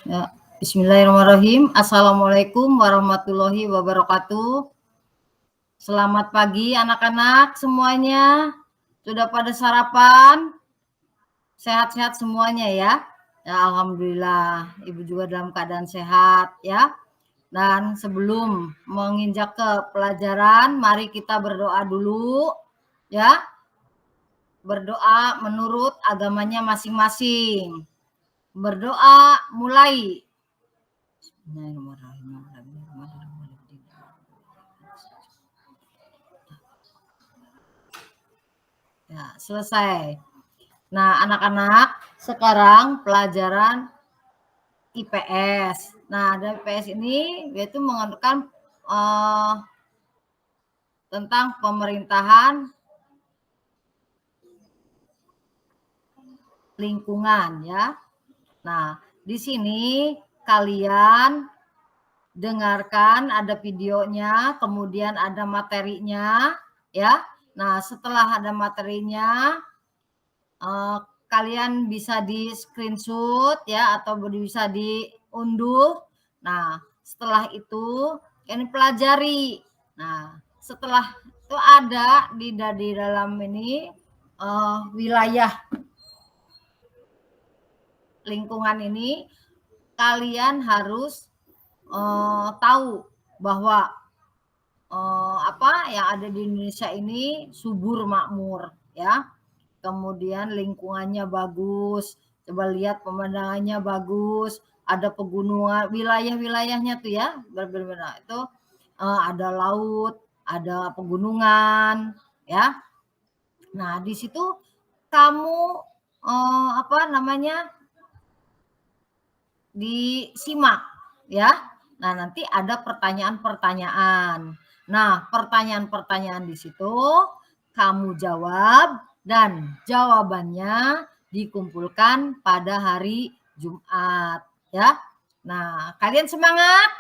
Ya, bismillahirrahmanirrahim. Assalamualaikum warahmatullahi wabarakatuh. Selamat pagi anak-anak semuanya. Sudah pada sarapan? Sehat-sehat semuanya ya? Ya, alhamdulillah. Ibu juga dalam keadaan sehat ya. Dan sebelum menginjak ke pelajaran, mari kita berdoa dulu ya. Berdoa menurut agamanya masing-masing. Berdoa mulai. Ya, selesai. Nah, anak-anak, sekarang pelajaran IPS. Nah, dari IPS ini yaitu mengenalkan tentang pemerintahan lingkungan ya. Nah, di sini kalian dengarkan, ada videonya, kemudian ada materinya ya. Nah, setelah ada materinya, kalian bisa di screenshot ya, atau bisa diunduh. Nah, setelah itu kalian pelajari. Nah, setelah itu ada di dalam ini wilayah lingkungan ini, kalian harus tahu bahwa apa yang ada di Indonesia ini subur makmur ya. Kemudian lingkungannya bagus, coba lihat pemandangannya bagus, ada pegunungan, wilayah-wilayahnya tuh ya, berbeda itu ada laut, ada pegunungan ya. Nah, di situ kamu apa namanya? Disimak ya. Nah, nanti ada pertanyaan-pertanyaan. Nah, pertanyaan-pertanyaan di situ kamu jawab dan jawabannya dikumpulkan pada hari Jumat ya. Nah, kalian semangat?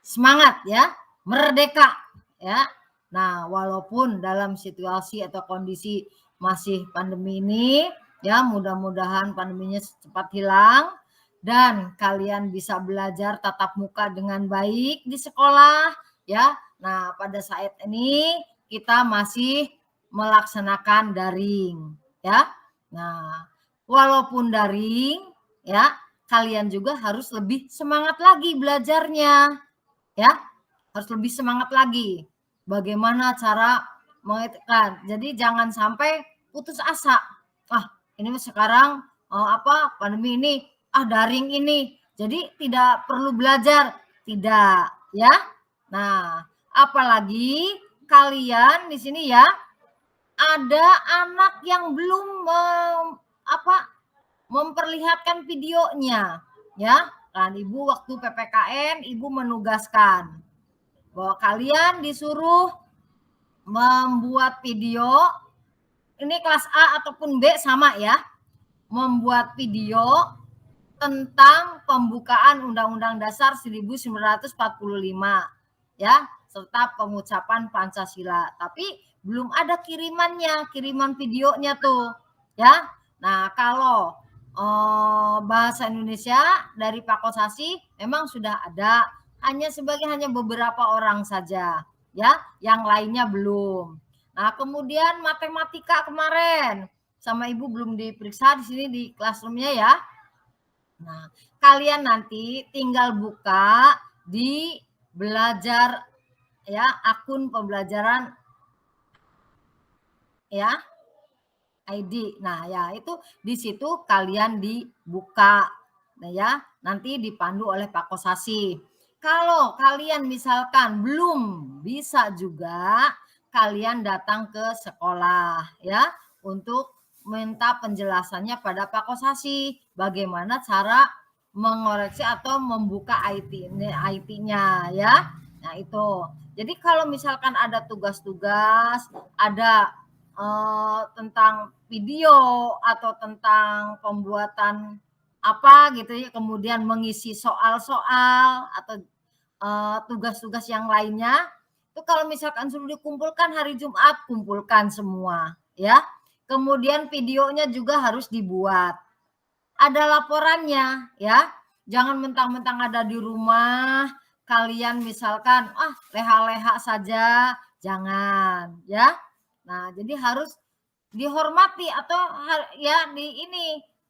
Semangat ya, merdeka ya. Nah, walaupun dalam situasi atau kondisi masih pandemi ini ya, mudah-mudahan pandeminya cepat hilang dan kalian bisa belajar tatap muka dengan baik di sekolah ya. Nah, pada saat ini kita masih melaksanakan daring ya. Nah, walaupun daring ya, kalian juga harus lebih semangat lagi belajarnya ya. Harus lebih semangat lagi. Bagaimana cara mengetikkan. Jadi jangan sampai putus asa. Ah, ini sekarang apa pandemi ini, daring ini. Jadi tidak perlu belajar, tidak ya. Nah, apalagi kalian di sini ya ada anak yang belum memperlihatkan videonya ya. Kan Ibu waktu PPKN Ibu menugaskan bahwa kalian disuruh membuat video, ini kelas A ataupun B sama ya, membuat video tentang pembukaan Undang-Undang Dasar 1945 ya, serta pengucapan Pancasila. Tapi belum ada kirimannya, kiriman videonya tuh ya. Nah, kalau bahasa Indonesia dari Pak Kosasi memang sudah ada, hanya beberapa orang saja ya, yang lainnya belum. Nah, kemudian matematika kemarin sama Ibu belum diperiksa di sini di classroom-nya ya. Nah, kalian nanti tinggal buka di belajar ya, akun pembelajaran ya, ID. Nah, ya itu di situ kalian dibuka. Nah, ya, nanti dipandu oleh Pak Kosasi. Kalau kalian misalkan belum bisa juga, kalian datang ke sekolah ya untuk minta penjelasannya pada Pak Kosasi. Bagaimana cara mengoreksi atau membuka IT-nya ya. Nah, itu. Jadi kalau misalkan ada tugas-tugas, ada tentang video atau tentang pembuatan apa gitu ya, kemudian mengisi soal-soal atau tugas-tugas yang lainnya, itu kalau misalkan sudah dikumpulkan hari Jumat, kumpulkan semua ya. Kemudian videonya juga harus dibuat. ada laporannya ya. Jangan mentang-mentang ada di rumah, kalian misalkan leha-leha saja, jangan ya. Nah, jadi harus dihormati atau ya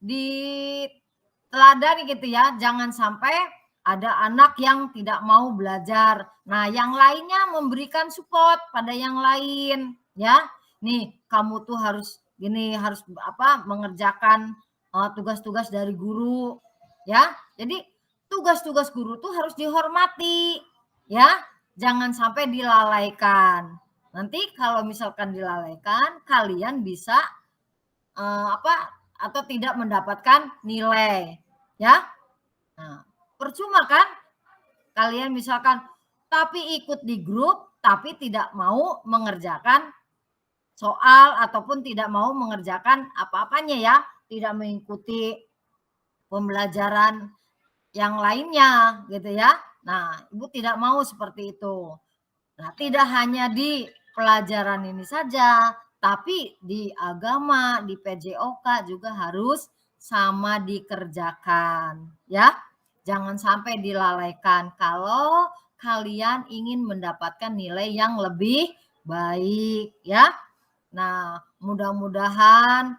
diteladani gitu ya. Jangan sampai ada anak yang tidak mau belajar. Nah, yang lainnya memberikan support pada yang lain ya. Nih, kamu tuh harus mengerjakan tugas-tugas dari guru ya. Jadi tugas-tugas guru tuh harus dihormati ya. Jangan sampai dilalaikan. Nanti kalau misalkan dilalaikan, kalian bisa atau tidak mendapatkan nilai ya. Nah, percuma kan kalian misalkan tapi ikut di grup tapi tidak mau mengerjakan soal ataupun tidak mau mengerjakan apa-apanya ya, tidak mengikuti pembelajaran yang lainnya gitu ya. Nah, Ibu tidak mau seperti itu. Nah, tidak hanya di pelajaran ini saja, tapi di agama, di PJOK juga harus sama dikerjakan ya. Jangan sampai dilalaikan kalau kalian ingin mendapatkan nilai yang lebih baik ya. Nah, mudah-mudahan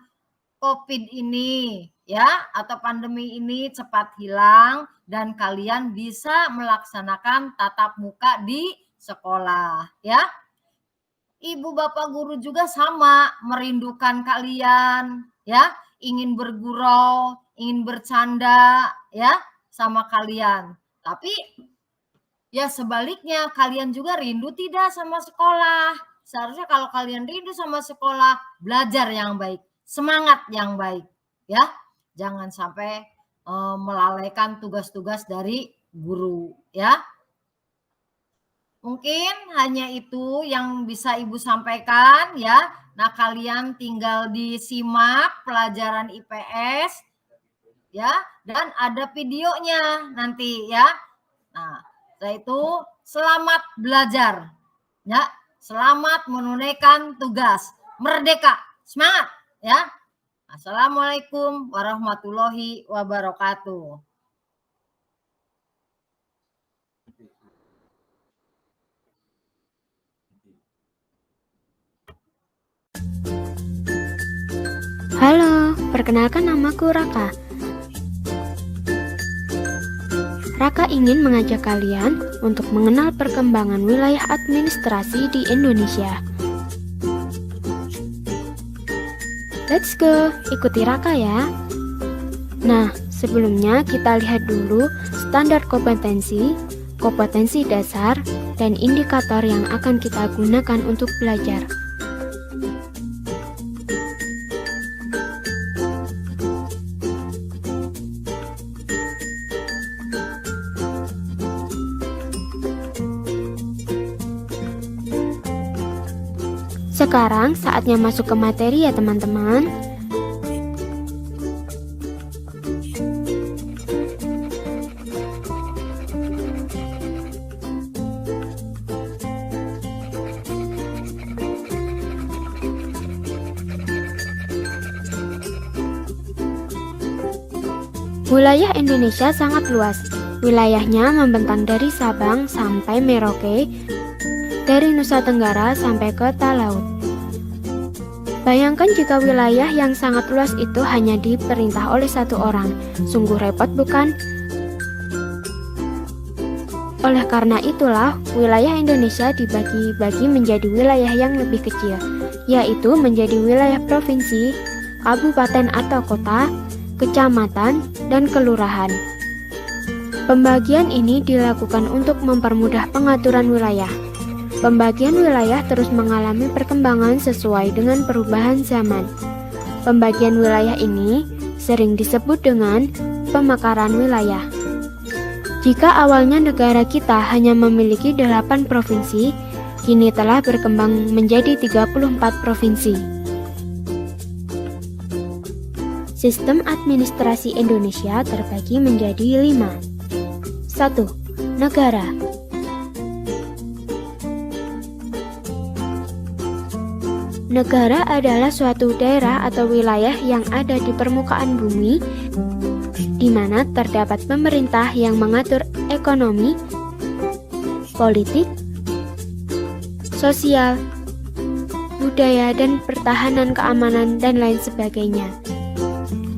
COVID ini ya atau pandemi ini cepat hilang dan kalian bisa melaksanakan tatap muka di sekolah ya. Ibu bapak guru juga sama merindukan kalian ya, ingin bergurau, ingin bercanda ya sama kalian. Tapi ya sebaliknya kalian juga rindu tidak sama sekolah. Seharusnya kalau kalian rindu sama sekolah, belajar yang baik, semangat yang baik ya. Jangan sampai melalaikan tugas-tugas dari guru ya. Mungkin hanya itu yang bisa Ibu sampaikan ya. Nah, kalian tinggal disimak pelajaran IPS ya, dan ada videonya nanti ya. Nah, setelah itu selamat belajar ya. Selamat menunaikan tugas. Merdeka, semangat ya. Assalamualaikum warahmatullahi wabarakatuh. Halo, perkenalkan namaku Raka. Raka ingin mengajak kalian untuk mengenal perkembangan wilayah administrasi di Indonesia. Let's go, ikuti Raka ya. Nah, sebelumnya kita lihat dulu standar kompetensi, kompetensi dasar, dan indikator yang akan kita gunakan untuk belajar. Sekarang saatnya masuk ke materi ya teman-teman. Wilayah Indonesia sangat luas. Wilayahnya membentang dari Sabang sampai Merauke, dari Nusa Tenggara sampai ke Talaut. Bayangkan jika wilayah yang sangat luas itu hanya diperintah oleh satu orang. Sungguh repot bukan? Oleh karena itulah, wilayah Indonesia dibagi-bagi menjadi wilayah yang lebih kecil, yaitu menjadi wilayah provinsi, kabupaten atau kota, kecamatan, dan kelurahan. Pembagian ini dilakukan untuk mempermudah pengaturan wilayah. Pembagian wilayah terus mengalami perkembangan sesuai dengan perubahan zaman. Pembagian wilayah ini sering disebut dengan pemekaran wilayah. Jika awalnya negara kita hanya memiliki 8 provinsi, kini telah berkembang menjadi 34 provinsi. Sistem administrasi Indonesia terbagi menjadi 5. 1. Negara. Negara adalah suatu daerah atau wilayah yang ada di permukaan bumi di mana terdapat pemerintah yang mengatur ekonomi, politik, sosial, budaya, dan pertahanan keamanan, dan lain sebagainya.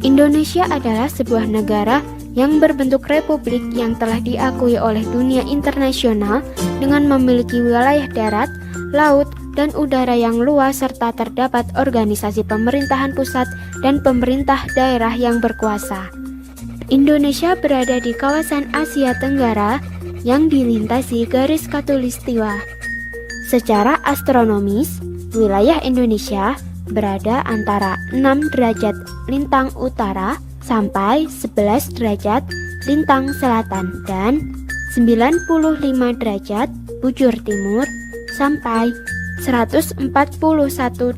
Indonesia adalah sebuah negara yang berbentuk republik yang telah diakui oleh dunia internasional dengan memiliki wilayah darat, laut, dan udara yang luas serta terdapat organisasi pemerintahan pusat dan pemerintah daerah yang berkuasa. Indonesia berada di kawasan Asia Tenggara yang dilintasi garis khatulistiwa. Secara astronomis, wilayah Indonesia berada antara 6 derajat lintang utara sampai 11 derajat lintang selatan dan 95 derajat bujur timur sampai 141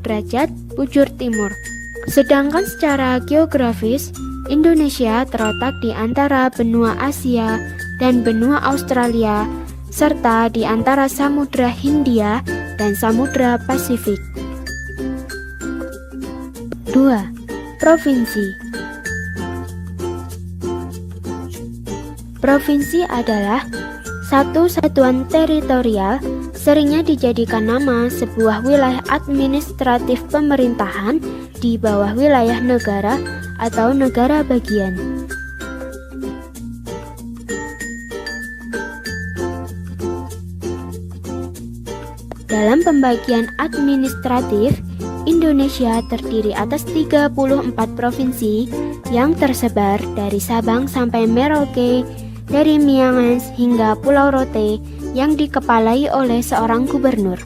derajat bujur timur. Sedangkan secara geografis, Indonesia terletak di antara benua Asia dan benua Australia serta di antara Samudra Hindia dan Samudra Pasifik. 2. Provinsi. Provinsi adalah satu satuan teritorial, seringnya dijadikan nama sebuah wilayah administratif pemerintahan di bawah wilayah negara atau negara bagian. Dalam pembagian administratif, Indonesia terdiri atas 34 provinsi yang tersebar dari Sabang sampai Merauke, dari Miangas hingga Pulau Rote yang dikepalai oleh seorang gubernur.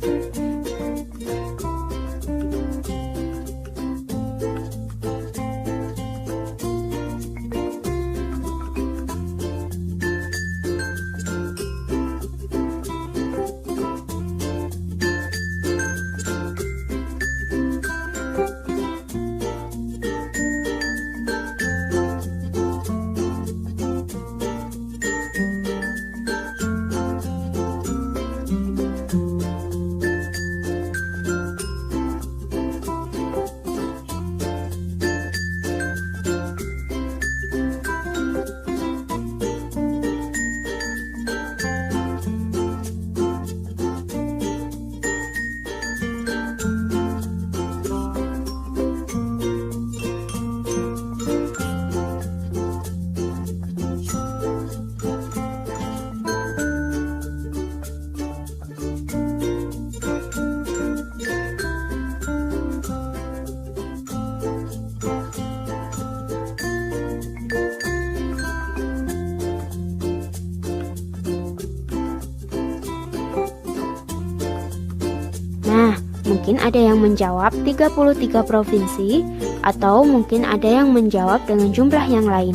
Mungkin ada yang menjawab 33 provinsi atau mungkin ada yang menjawab dengan jumlah yang lain.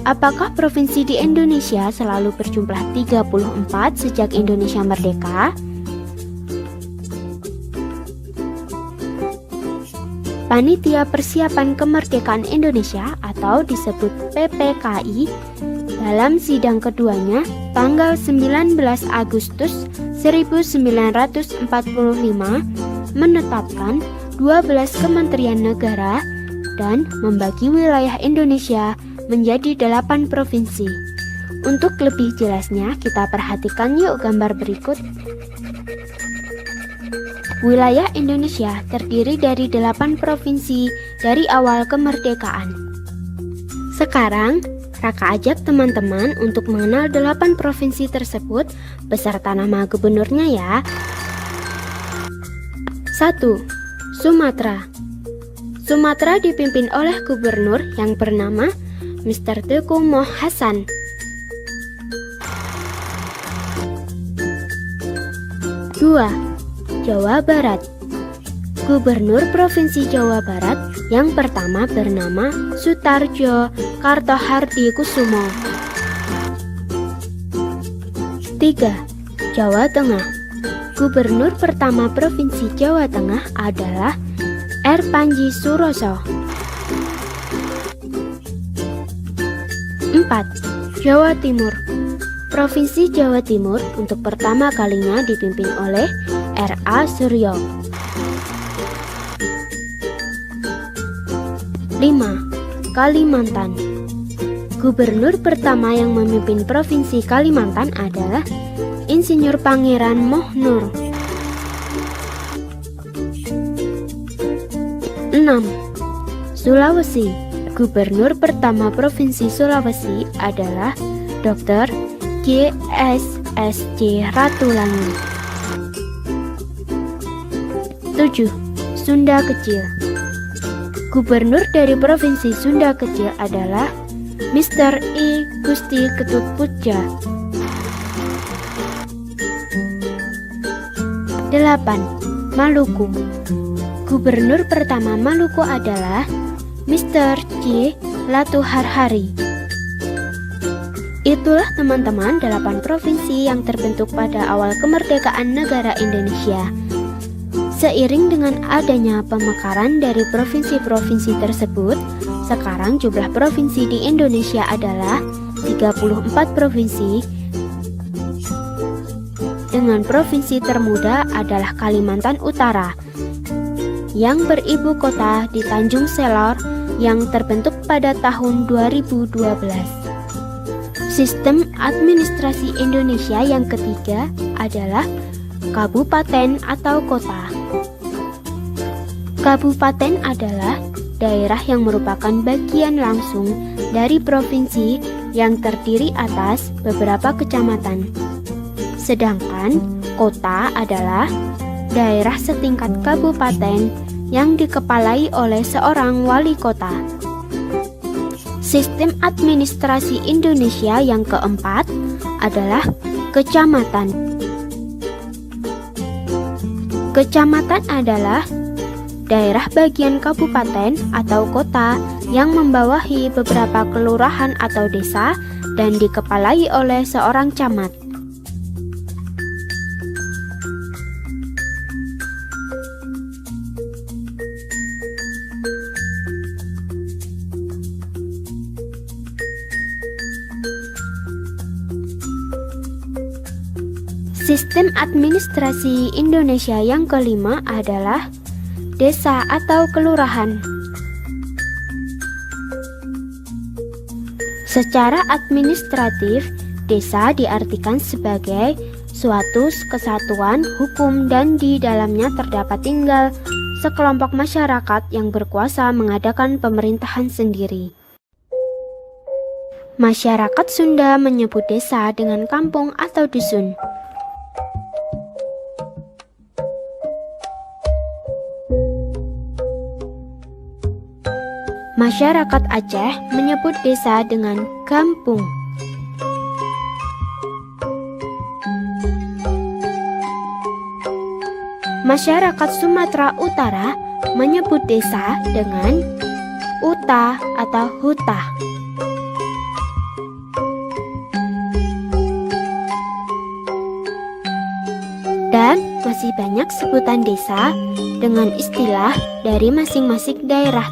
Apakah provinsi di Indonesia selalu berjumlah 34 sejak Indonesia merdeka? Panitia Persiapan Kemerdekaan Indonesia atau disebut PPKI dalam sidang keduanya tanggal 19 Agustus 1945 menetapkan 12 kementerian negara dan membagi wilayah Indonesia menjadi 8 provinsi. Untuk lebih jelasnya, kita perhatikan yuk gambar berikut. Wilayah Indonesia terdiri dari 8 provinsi dari awal kemerdekaan. Sekarang, Raka ajak teman-teman untuk mengenal 8 provinsi tersebut beserta nama gubernurnya ya. 1. Sumatera. Sumatera dipimpin oleh gubernur yang bernama Mr. Teuku Moh Hasan. 2. Jawa Barat. Gubernur Provinsi Jawa Barat yang pertama bernama Sutarjo Kartohardi-Kusumo. 3. Jawa Tengah. Gubernur pertama Provinsi Jawa Tengah adalah R. Panji Suroso. 4. Jawa Timur. Provinsi Jawa Timur untuk pertama kalinya dipimpin oleh R. A. Suryo. 5. Kalimantan. Gubernur pertama yang memimpin Provinsi Kalimantan adalah Insinyur Pangeran Moh Nur. 6. Sulawesi. Gubernur pertama Provinsi Sulawesi adalah Dr. GSSC Ratulangi. 7. Sunda Kecil. Gubernur dari Provinsi Sunda Kecil adalah Mr. I. Gusti Ketut Putja. 8. Maluku. Gubernur pertama Maluku adalah Mr. C. Latuharhari. Itulah teman-teman 8 provinsi yang terbentuk pada awal kemerdekaan negara Indonesia. Seiring dengan adanya pemekaran dari provinsi-provinsi tersebut, sekarang jumlah provinsi di Indonesia adalah 34 provinsi, dengan provinsi termuda adalah Kalimantan Utara, yang beribu kota di Tanjung Selor yang terbentuk pada tahun 2012. Sistem administrasi Indonesia yang ketiga adalah kabupaten atau kota. Kabupaten adalah daerah yang merupakan bagian langsung dari provinsi yang terdiri atas beberapa kecamatan. Sedangkan kota adalah daerah setingkat kabupaten yang dikepalai oleh seorang wali kota. Sistem administrasi Indonesia yang keempat adalah kecamatan. Kecamatan adalah daerah bagian kabupaten atau kota yang membawahi beberapa kelurahan atau desa dan dikepalai oleh seorang camat. Sistem administrasi Indonesia yang kelima adalah desa atau kelurahan. Secara administratif, desa diartikan sebagai suatu kesatuan hukum dan di dalamnya terdapat tinggal sekelompok masyarakat yang berkuasa mengadakan pemerintahan sendiri. Masyarakat Sunda menyebut desa dengan kampung atau dusun. Masyarakat Aceh menyebut desa dengan kampung. Masyarakat Sumatera Utara menyebut desa dengan uta atau huta. Dan masih banyak sebutan desa dengan istilah dari masing-masing daerah.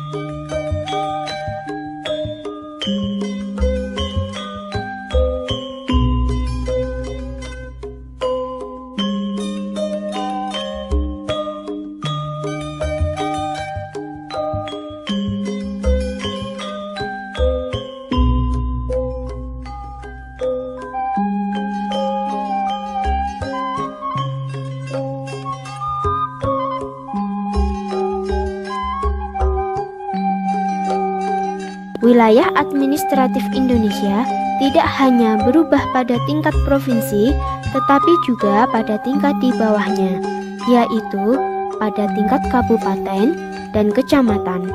Wilayah administratif Indonesia tidak hanya berubah pada tingkat provinsi, tetapi juga pada tingkat di bawahnya, yaitu pada tingkat kabupaten dan kecamatan.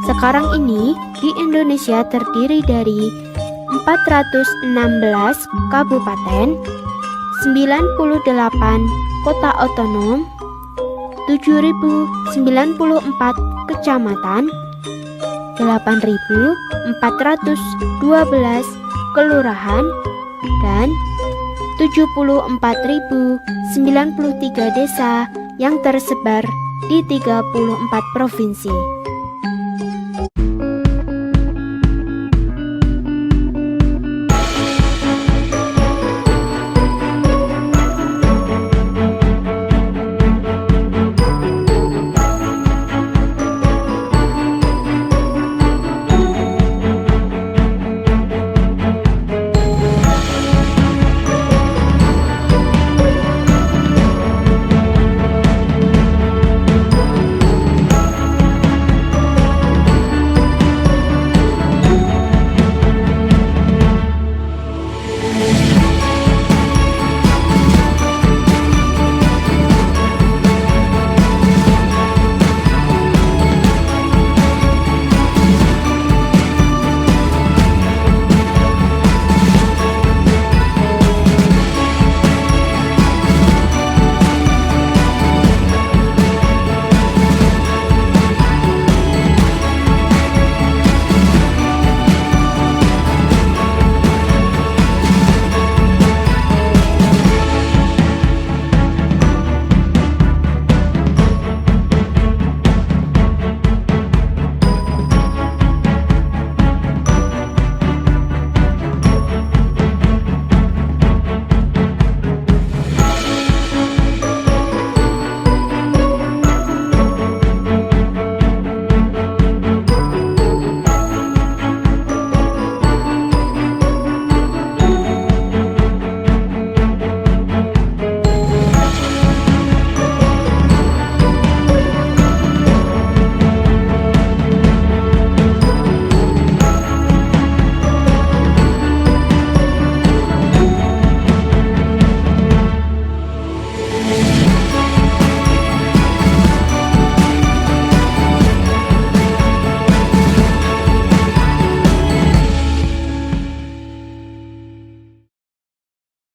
Sekarang ini di Indonesia terdiri dari 416 kabupaten, 98 kota otonom, 7.094 kecamatan, 8.412 kelurahan, dan 74.093 desa yang tersebar di 34 provinsi.